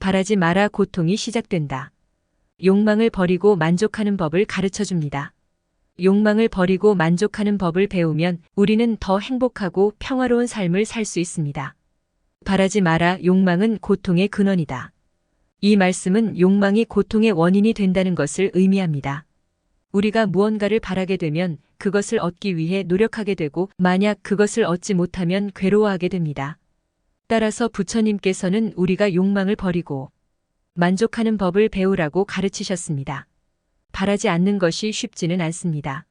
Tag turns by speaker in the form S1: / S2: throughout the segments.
S1: 바라지 마라 고통이 시작된다. 욕망을 버리고 만족하는 법을 가르쳐 줍니다. 욕망을 버리고 만족하는 법을 배우면 우리는 더 행복하고 평화로운 삶을 살 수 있습니다. 바라지 마라. 욕망은 고통의 근원이다. 이 말씀은 욕망이 고통의 원인이 된다는 것을 의미합니다. 우리가 무언가를 바라게 되면 그것을 얻기 위해 노력하게 되고 만약 그것을 얻지 못하면 괴로워하게 됩니다. 따라서 부처님께서는 우리가 욕망을 버리고 만족하는 법을 배우라고 가르치셨습니다. 바라지 않는 것이 쉽지는 않습니다.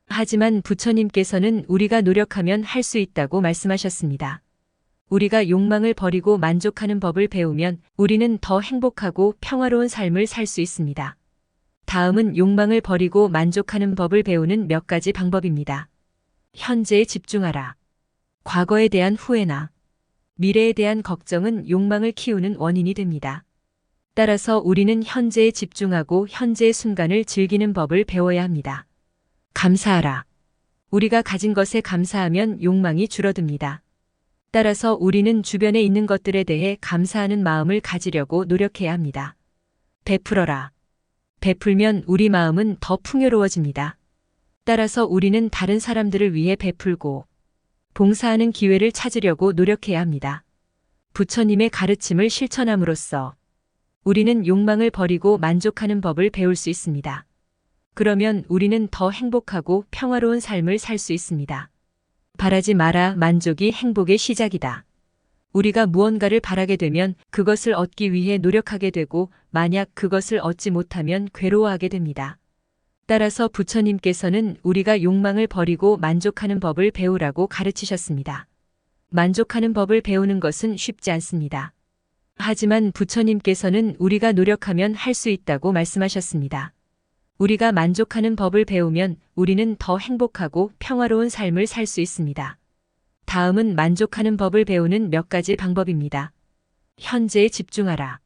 S1: 하지만 부처님께서는 우리가 노력하면 할 수 있다고 말씀하셨습니다. 우리가 욕망을 버리고 만족하는 법을 배우면 우리는 더 행복하고 평화로운 삶을 살 수 있습니다. 다음은 욕망을 버리고 만족하는 법을 배우는 몇 가지 방법입니다. 현재에 집중하라. 과거에 대한 후회나 미래에 대한 걱정은 욕망을 키우는 원인이 됩니다. 따라서 우리는 현재에 집중하고 현재의 순간을 즐기는 법을 배워야 합니다. 감사하라. 우리가 가진 것에 감사하면 욕망이 줄어듭니다. 따라서 우리는 주변에 있는 것들에 대해 감사하는 마음을 가지려고 노력해야 합니다. 베풀어라. 베풀면 우리 마음은 더 풍요로워집니다. 따라서 우리는 다른 사람들을 위해 베풀고 봉사하는 기회를 찾으려고 노력해야 합니다. 부처님의 가르침을 실천함으로써 우리는 욕망을 버리고 만족하는 법을 배울 수 있습니다. 그러면 우리는 더 행복하고 평화로운 삶을 살 수 있습니다. 바라지 마라. 만족이 행복의 시작이다. 우리가 무언가를 바라게 되면 그것을 얻기 위해 노력하게 되고 만약 그것을 얻지 못하면 괴로워하게 됩니다. 따라서 부처님께서는 우리가 욕망을 버리고 만족하는 법을 배우라고 가르치셨습니다. 만족하는 법을 배우는 것은 쉽지 않습니다. 하지만 부처님께서는 우리가 노력하면 할 수 있다고 말씀하셨습니다. 우리가 만족하는 법을 배우면 우리는 더 행복하고 평화로운 삶을 살 수 있습니다. 다음은 만족하는 법을 배우는 몇 가지 방법입니다. 현재에 집중하라.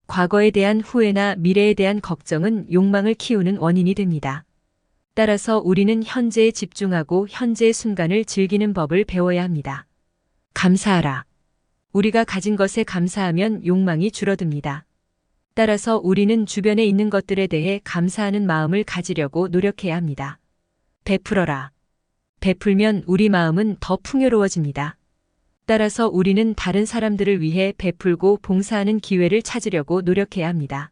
S1: 과거에 대한 후회나 미래에 대한 걱정은 욕망을 키우는 원인이 됩니다. 따라서 우리는 현재에 집중하고 현재의 순간을 즐기는 법을 배워야 합니다. 감사하라. 우리가 가진 것에 감사하면 욕망이 줄어듭니다. 따라서 우리는 주변에 있는 것들에 대해 감사하는 마음을 가지려고 노력해야 합니다. 베풀어라. 베풀면 우리 마음은 더 풍요로워집니다. 따라서 우리는 다른 사람들을 위해 베풀고 봉사하는 기회를 찾으려고 노력해야 합니다.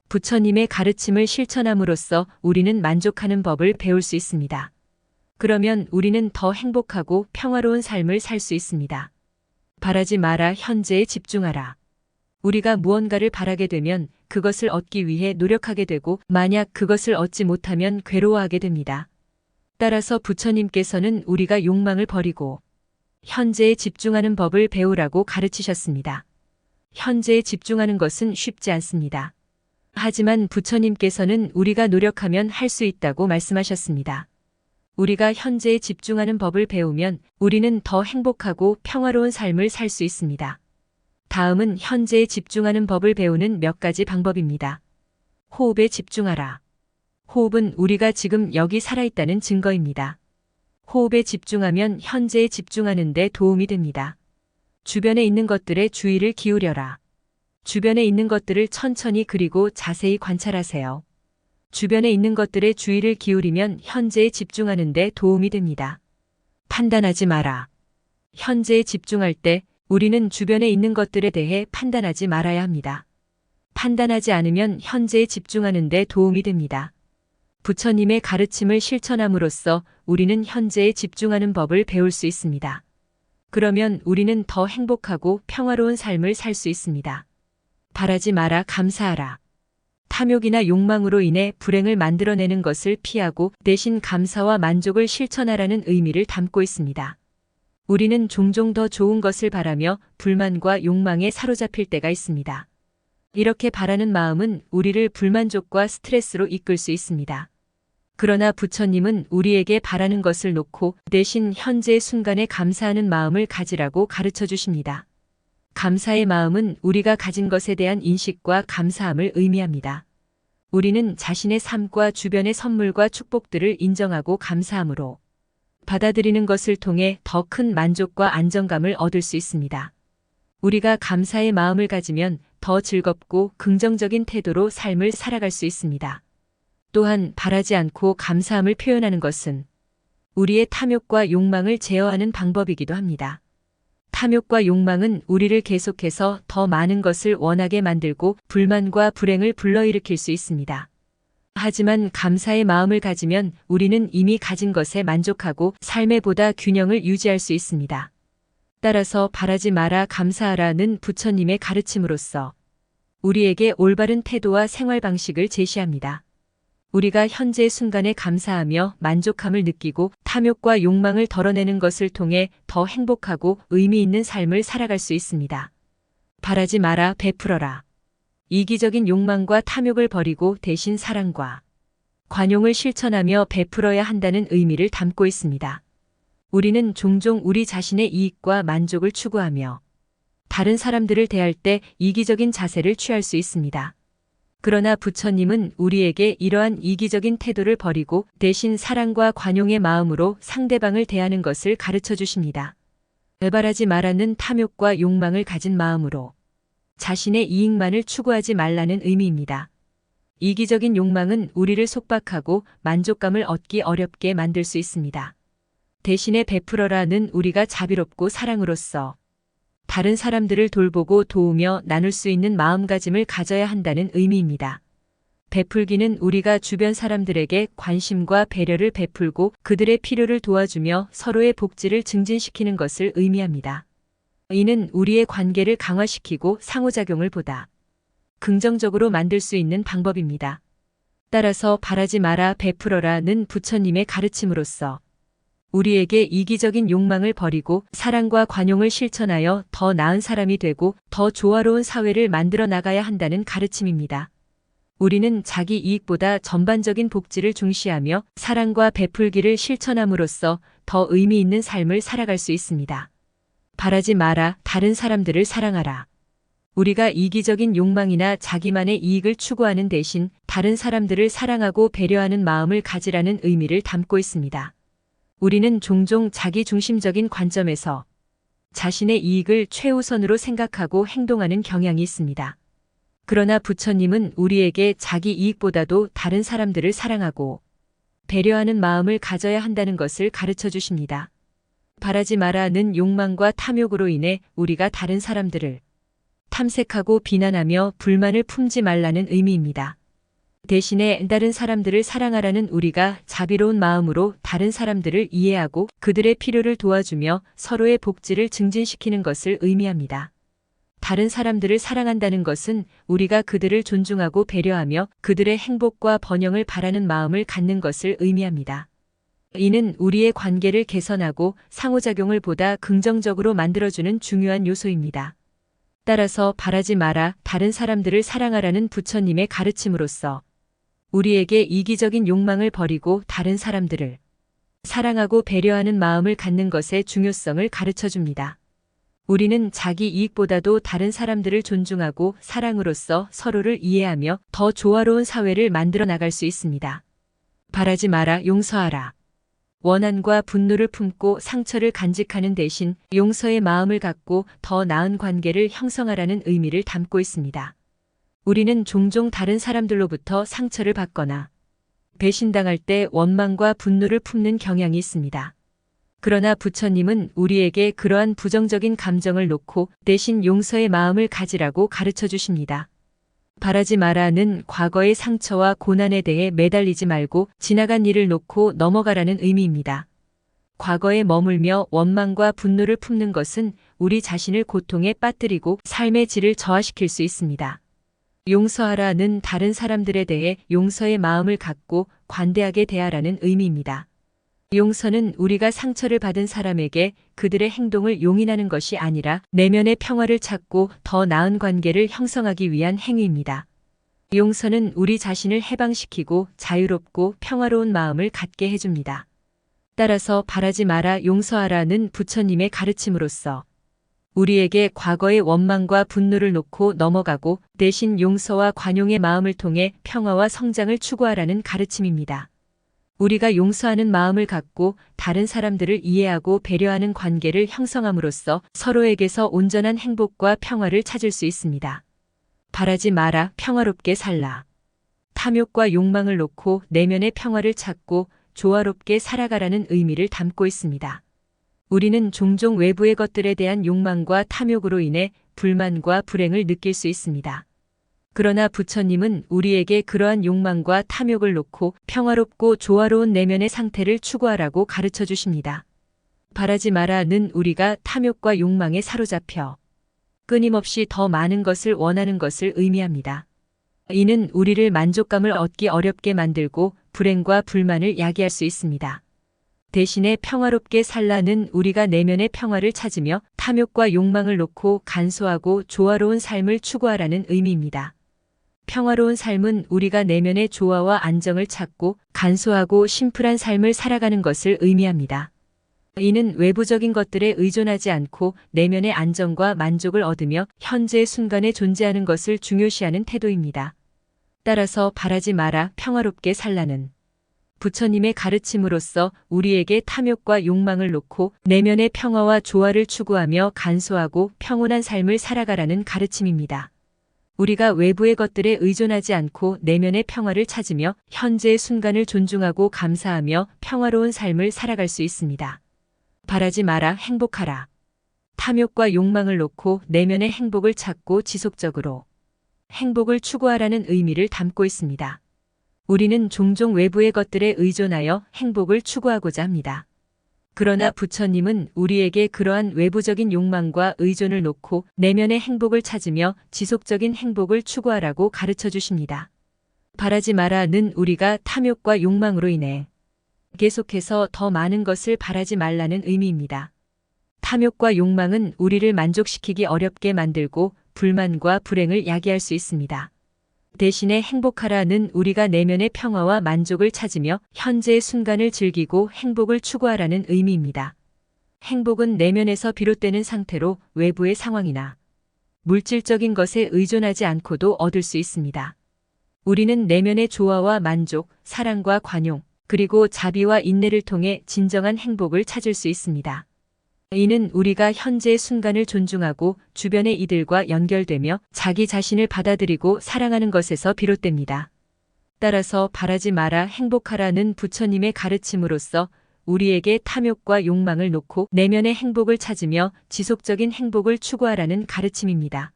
S1: 부처님의 가르침을 실천함으로써 우리는 만족하는 법을 배울 수 있습니다. 그러면 우리는 더 행복하고 평화로운 삶을 살 수 있습니다. 바라지 마라. 현재에 집중하라. 우리가 무언가를 바라게 되면 그것을 얻기 위해 노력하게 되고 만약 그것을 얻지 못하면 괴로워하게 됩니다. 따라서 부처님께서는 우리가 욕망을 버리고 현재에 집중하는 법을 배우라고 가르치셨습니다. 현재에 집중하는 것은 쉽지 않습니다. 하지만 부처님께서는 우리가 노력하면 할 수 있다고 말씀하셨습니다. 우리가 현재에 집중하는 법을 배우면 우리는 더 행복하고 평화로운 삶을 살 수 있습니다. 다음은 현재에 집중하는 법을 배우는 몇 가지 방법입니다. 호흡에 집중하라. 호흡은 우리가 지금 여기 살아있다는 증거입니다. 호흡에 집중하면 현재에 집중하는 데 도움이 됩니다. 주변에 있는 것들에 주의를 기울여라. 주변에 있는 것들을 천천히 그리고 자세히 관찰하세요. 주변에 있는 것들에 주의를 기울이면 현재에 집중하는 데 도움이 됩니다. 판단하지 마라. 현재에 집중할 때 우리는 주변에 있는 것들에 대해 판단하지 말아야 합니다. 판단하지 않으면 현재에 집중하는 데 도움이 됩니다. 부처님의 가르침을 실천함으로써 우리는 현재에 집중하는 법을 배울 수 있습니다. 그러면 우리는 더 행복하고 평화로운 삶을 살 수 있습니다. 바라지 마라. 감사하라. 탐욕이나 욕망으로 인해 불행을 만들어내는 것을 피하고 대신 감사와 만족을 실천하라는 의미를 담고 있습니다. 우리는 종종 더 좋은 것을 바라며 불만과 욕망에 사로잡힐 때가 있습니다. 이렇게 바라는 마음은 우리를 불만족과 스트레스로 이끌 수 있습니다. 그러나 부처님은 우리에게 바라는 것을 놓고 대신 현재의 순간에 감사하는 마음을 가지라고 가르쳐 주십니다. 감사의 마음은 우리가 가진 것에 대한 인식과 감사함을 의미합니다. 우리는 자신의 삶과 주변의 선물과 축복들을 인정하고 감사함으로 받아들이는 것을 통해 더 큰 만족과 안정감을 얻을 수 있습니다. 우리가 감사의 마음을 가지면 더 즐겁고 긍정적인 태도로 삶을 살아갈 수 있습니다. 또한 바라지 않고 감사함을 표현하는 것은 우리의 탐욕과 욕망을 제어하는 방법이기도 합니다. 탐욕과 욕망은 우리를 계속해서 더 많은 것을 원하게 만들고 불만과 불행을 불러일으킬 수 있습니다. 하지만 감사의 마음을 가지면 우리는 이미 가진 것에 만족하고 삶의 보다 균형을 유지할 수 있습니다. 따라서 바라지 마라 감사하라는 부처님의 가르침으로써 우리에게 올바른 태도와 생활 방식을 제시합니다. 우리가 현재 순간에 감사하며 만족함을 느끼고 탐욕과 욕망을 덜어내는 것을 통해 더 행복하고 의미 있는 삶을 살아갈 수 있습니다. 바라지 마라 베풀어라. 이기적인 욕망과 탐욕을 버리고 대신 사랑과 관용을 실천하며 베풀어야 한다는 의미를 담고 있습니다. 우리는 종종 우리 자신의 이익과 만족을 추구하며 다른 사람들을 대할 때 이기적인 자세를 취할 수 있습니다. 그러나 부처님은 우리에게 이러한 이기적인 태도를 버리고 대신 사랑과 관용의 마음으로 상대방을 대하는 것을 가르쳐 주십니다. 바라지 마라는 탐욕과 욕망을 가진 마음으로 자신의 이익만을 추구하지 말라는 의미입니다. 이기적인 욕망은 우리를 속박하고 만족감을 얻기 어렵게 만들 수 있습니다. 대신에 베풀어라는 우리가 자비롭고 사랑으로서 다른 사람들을 돌보고 도우며 나눌 수 있는 마음가짐을 가져야 한다는 의미입니다. 베풀기는 우리가 주변 사람들에게 관심과 배려를 베풀고 그들의 필요를 도와주며 서로의 복지를 증진시키는 것을 의미합니다. 이는 우리의 관계를 강화시키고 상호작용을 보다 긍정적으로 만들 수 있는 방법입니다. 따라서 바라지 마라 베풀어라는 부처님의 가르침으로써 우리에게 이기적인 욕망을 버리고 사랑과 관용을 실천하여 더 나은 사람이 되고 더 조화로운 사회를 만들어 나가야 한다는 가르침입니다. 우리는 자기 이익보다 전반적인 복지를 중시하며 사랑과 베풀기를 실천함으로써 더 의미 있는 삶을 살아갈 수 있습니다. 바라지 마라, 다른 사람들을 사랑하라. 우리가 이기적인 욕망이나 자기만의 이익을 추구하는 대신 다른 사람들을 사랑하고 배려하는 마음을 가지라는 의미를 담고 있습니다. 우리는 종종 자기 중심적인 관점에서 자신의 이익을 최우선으로 생각하고 행동하는 경향이 있습니다. 그러나 부처님은 우리에게 자기 이익보다도 다른 사람들을 사랑하고 배려하는 마음을 가져야 한다는 것을 가르쳐 주십니다. 바라지 마라는 욕망과 탐욕으로 인해 우리가 다른 사람들을 탐색하고 비난하며 불만을 품지 말라는 의미입니다. 대신에 다른 사람들을 사랑하라는 우리가 자비로운 마음으로 다른 사람들을 이해하고 그들의 필요를 도와주며 서로의 복지를 증진시키는 것을 의미합니다. 다른 사람들을 사랑한다는 것은 우리가 그들을 존중하고 배려하며 그들의 행복과 번영을 바라는 마음을 갖는 것을 의미합니다. 이는 우리의 관계를 개선하고 상호작용을 보다 긍정적으로 만들어주는 중요한 요소입니다. 따라서 바라지 마라, 다른 사람들을 사랑하라는 부처님의 가르침으로써 우리에게 이기적인 욕망을 버리고 다른 사람들을 사랑하고 배려하는 마음을 갖는 것의 중요성을 가르쳐 줍니다. 우리는 자기 이익보다도 다른 사람들을 존중하고 사랑으로써 서로를 이해하며 더 조화로운 사회를 만들어 나갈 수 있습니다. 바라지 마라, 용서하라. 원한과 분노를 품고 상처를 간직하는 대신 용서의 마음을 갖고 더 나은 관계를 형성하라는 의미를 담고 있습니다. 우리는 종종 다른 사람들로부터 상처를 받거나 배신당할 때 원망과 분노를 품는 경향이 있습니다. 그러나 부처님은 우리에게 그러한 부정적인 감정을 놓고 대신 용서의 마음을 가지라고 가르쳐 주십니다. 바라지 마라는 과거의 상처와 고난에 대해 매달리지 말고 지나간 일을 놓고 넘어가라는 의미입니다. 과거에 머물며 원망과 분노를 품는 것은 우리 자신을 고통에 빠뜨리고 삶의 질을 저하시킬 수 있습니다. 용서하라는 다른 사람들에 대해 용서의 마음을 갖고 관대하게 대하라는 의미입니다. 용서는 우리가 상처를 받은 사람에게 그들의 행동을 용인하는 것이 아니라 내면의 평화를 찾고 더 나은 관계를 형성하기 위한 행위입니다. 용서는 우리 자신을 해방시키고 자유롭고 평화로운 마음을 갖게 해줍니다. 따라서 바라지 마라, 용서하라는 부처님의 가르침으로써 우리에게 과거의 원망과 분노를 놓고 넘어가고 대신 용서와 관용의 마음을 통해 평화와 성장을 추구하라는 가르침입니다. 우리가 용서하는 마음을 갖고 다른 사람들을 이해하고 배려하는 관계를 형성함으로써 서로에게서 온전한 행복과 평화를 찾을 수 있습니다. 바라지 마라, 평화롭게 살라. 탐욕과 욕망을 놓고 내면의 평화를 찾고 조화롭게 살아가라는 의미를 담고 있습니다. 우리는 종종 외부의 것들에 대한 욕망과 탐욕으로 인해 불만과 불행을 느낄 수 있습니다. 그러나 부처님은 우리에게 그러한 욕망과 탐욕을 놓고 평화롭고 조화로운 내면의 상태를 추구하라고 가르쳐 주십니다. 바라지 마라는 우리가 탐욕과 욕망에 사로잡혀 끊임없이 더 많은 것을 원하는 것을 의미합니다. 이는 우리를 만족감을 얻기 어렵게 만들고 불행과 불만을 야기할 수 있습니다. 대신에 평화롭게 살라는 우리가 내면의 평화를 찾으며 탐욕과 욕망을 놓고 간소하고 조화로운 삶을 추구하라는 의미입니다. 평화로운 삶은 우리가 내면의 조화와 안정을 찾고 간소하고 심플한 삶을 살아가는 것을 의미합니다. 이는 외부적인 것들에 의존하지 않고 내면의 안정과 만족을 얻으며 현재의 순간에 존재하는 것을 중요시하는 태도입니다. 따라서 바라지 마라, 평화롭게 살라는 부처님의 가르침으로써 우리에게 탐욕과 욕망을 놓고 내면의 평화와 조화를 추구하며 간소하고 평온한 삶을 살아가라는 가르침입니다. 우리가 외부의 것들에 의존하지 않고 내면의 평화를 찾으며 현재의 순간을 존중하고 감사하며 평화로운 삶을 살아갈 수 있습니다. 바라지 마라, 행복하라. 탐욕과 욕망을 놓고 내면의 행복을 찾고 지속적으로 행복을 추구하라는 의미를 담고 있습니다. 우리는 종종 외부의 것들에 의존하여 행복을 추구하고자 합니다. 그러나 부처님은 우리에게 그러한 외부적인 욕망과 의존을 놓고 내면의 행복을 찾으며 지속적인 행복을 추구하라고 가르쳐 주십니다. 바라지 마라는 우리가 탐욕과 욕망으로 인해 계속해서 더 많은 것을 바라지 말라는 의미입니다. 탐욕과 욕망은 우리를 만족시키기 어렵게 만들고 불만과 불행을 야기할 수 있습니다. 대신에 행복하라는 우리가 내면의 평화와 만족을 찾으며 현재의 순간을 즐기고 행복을 추구하라는 의미입니다. 행복은 내면에서 비롯되는 상태로 외부의 상황이나 물질적인 것에 의존하지 않고도 얻을 수 있습니다. 우리는 내면의 조화와 만족, 사랑과 관용, 그리고 자비와 인내를 통해 진정한 행복을 찾을 수 있습니다. 이는 우리가 현재의 순간을 존중하고 주변의 이들과 연결되며 자기 자신을 받아들이고 사랑하는 것에서 비롯됩니다. 따라서 바라지 마라, 행복하라는 부처님의 가르침으로써 우리에게 탐욕과 욕망을 놓고 내면의 행복을 찾으며 지속적인 행복을 추구하라는 가르침입니다.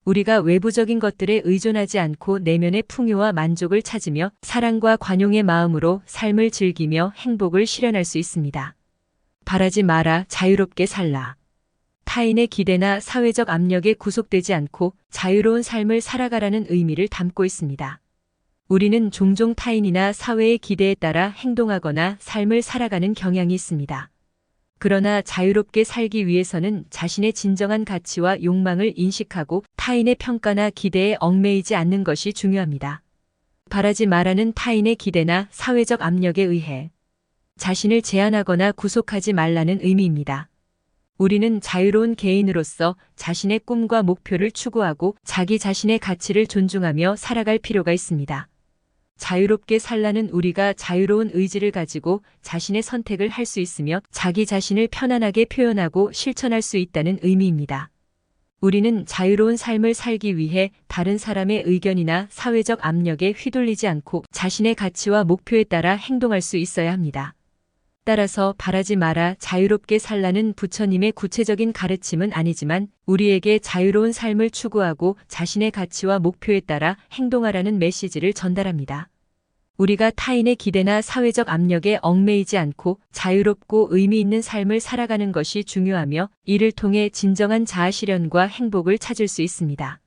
S1: 우리가 외부적인 것들에 의존하지 않고 내면의 풍요와 만족을 찾으며 사랑과 관용의 마음으로 삶을 즐기며 행복을 실현할 수 있습니다. 바라지 마라, 자유롭게 살라. 타인의 기대나 사회적 압력에 구속되지 않고 자유로운 삶을 살아가라는 의미를 담고 있습니다. 우리는 종종 타인이나 사회의 기대에 따라 행동하거나 삶을 살아가는 경향이 있습니다. 그러나 자유롭게 살기 위해서는 자신의 진정한 가치와 욕망을 인식하고 타인의 평가나 기대에 얽매이지 않는 것이 중요합니다. 바라지 마라는 타인의 기대나 사회적 압력에 의해 자신을 제한하거나 구속하지 말라는 의미입니다. 우리는 자유로운 개인으로서 자신의 꿈과 목표를 추구하고 자기 자신의 가치를 존중하며 살아갈 필요가 있습니다. 자유롭게 살라는 우리가 자유로운 의지를 가지고 자신의 선택을 할 수 있으며 자기 자신을 편안하게 표현하고 실천할 수 있다는 의미입니다. 우리는 자유로운 삶을 살기 위해 다른 사람의 의견이나 사회적 압력에 휘둘리지 않고 자신의 가치와 목표에 따라 행동할 수 있어야 합니다. 따라서 바라지 마라, 자유롭게 살라는 부처님의 구체적인 가르침은 아니지만 우리에게 자유로운 삶을 추구하고 자신의 가치와 목표에 따라 행동하라는 메시지를 전달합니다. 우리가 타인의 기대나 사회적 압력에 얽매이지 않고 자유롭고 의미 있는 삶을 살아가는 것이 중요하며 이를 통해 진정한 자아 실현과 행복을 찾을 수 있습니다.